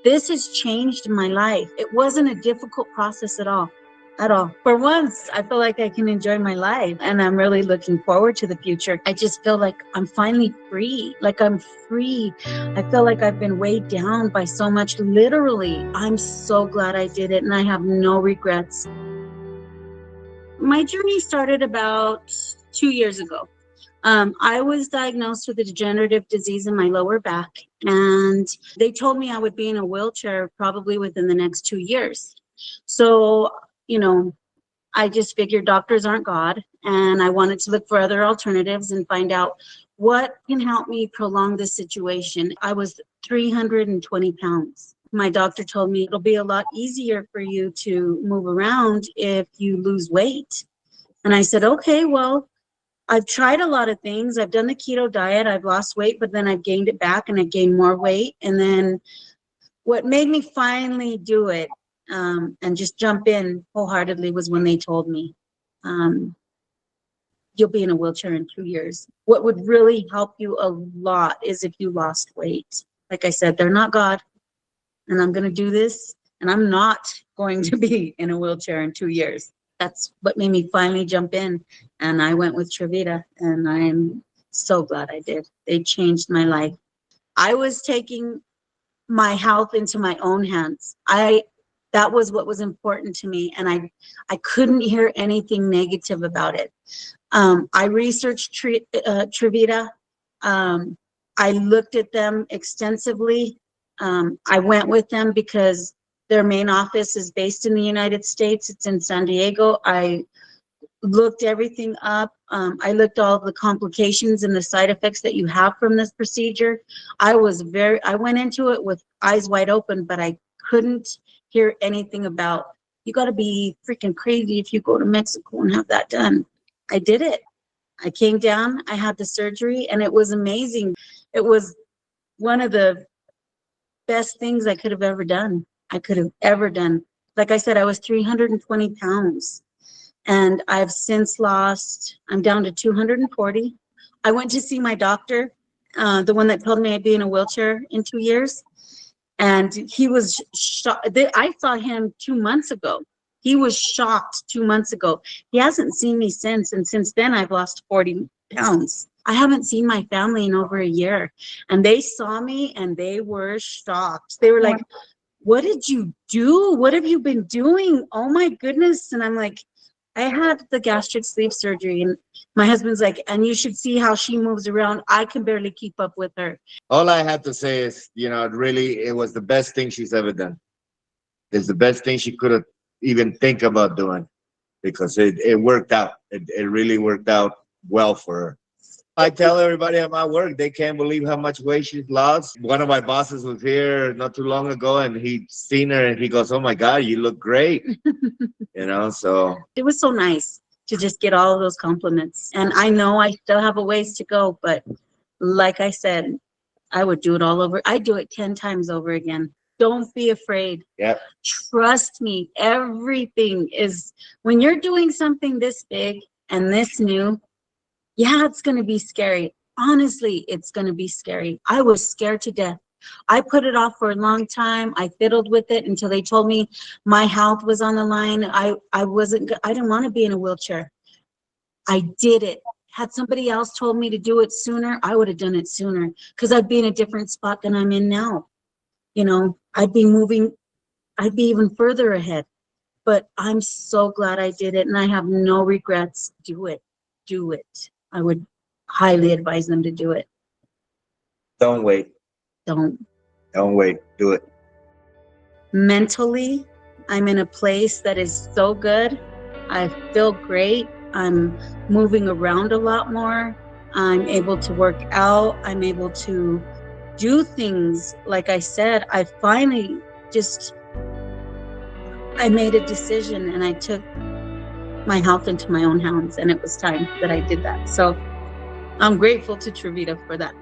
This has changed my life. It wasn't a difficult process at all. At all. For once, I feel like I can enjoy my life, and I'm really looking forward to the future. I just feel like I'm finally free. Like I'm free. I feel like I've been weighed down by so much. Literally, I'm so glad I did it, and I have no regrets. My journey started about 2 years ago. I was diagnosed with a degenerative disease in my lower back, and they told me I would be in a wheelchair probably within the next 2 years. So, I just figured doctors aren't God, and I wanted to look for other alternatives and find out what can help me prolong this situation. I was 320 pounds. My doctor told me it'll be a lot easier for you to move around if you lose weight. And I said, okay, well, I've tried a lot of things. I've done the keto diet. I've lost weight, but then I've gained it back and I gained more weight. And then what made me finally do it and just jump in wholeheartedly was when they told me, you'll be in a wheelchair in 2 years. What would really help you a lot is if you lost weight. Like I said, they're not God, and I'm going to do this, and I'm not going to be in a wheelchair in 2 years. That's what made me finally jump in, and I went with TreVita, and I'm so glad I did. They changed my life. I was taking my health into my own hands. That was what was important to me, and I couldn't hear anything negative about it. I researched TreVita. I looked at them extensively. I went with them because their main office is based in the United States. It's in San Diego. I looked everything up. I looked all the complications and the side effects that you have from this procedure. I went into it with eyes wide open, but I couldn't hear anything about, you got to be freaking crazy if you go to Mexico and have that done. I did it. I came down, I had the surgery, and it was amazing. It was one of the best things I could have ever done. Like I said, I was 320 pounds. And I've since I'm down to 240. I went to see my doctor, the one that told me I'd be in a wheelchair in 2 years. And he was shocked. I saw him 2 months ago. He was shocked 2 months ago. He hasn't seen me since. And since then, I've lost 40 pounds. I haven't seen my family in over a year. And they saw me and they were shocked. They were like, what did you do? What have you been doing? Oh my goodness. And I'm like, I had the gastric sleeve surgery, and my husband's like, and you should see how she moves around. I can barely keep up with her. All I have to say is, it was the best thing she's ever done. It's the best thing she could have even think about doing, because it worked out. It really worked out well for her. I tell everybody at my work, they can't believe how much weight she's lost. One of my bosses was here not too long ago, and he seen her and he goes, oh my God, you look great. So it was so nice to just get all of those compliments. And I know I still have a ways to go, but like I said, I would do it all over. I'd do it 10 times over again. Don't be afraid. Yep. Trust me. Everything is, when you're doing something this big and this new, yeah, it's going to be scary. Honestly, it's going to be scary. I was scared to death. I put it off for a long time. I fiddled with it until they told me my health was on the line. I didn't want to be in a wheelchair. I did it. Had somebody else told me to do it sooner, I would have done it sooner, because I'd be in a different spot than I'm in now. I'd be even further ahead. But I'm so glad I did it, and I have no regrets. Do it. Do it. I would highly advise them to do it. Don't wait. Don't wait. Do it. Mentally, I'm in a place that is so good. I feel great. I'm moving around a lot more. I'm able to work out. I'm able to do things. Like I said, I finally I made a decision, and I took my health into my own hands, and it was time that I did that. So I'm grateful to TreVita for that.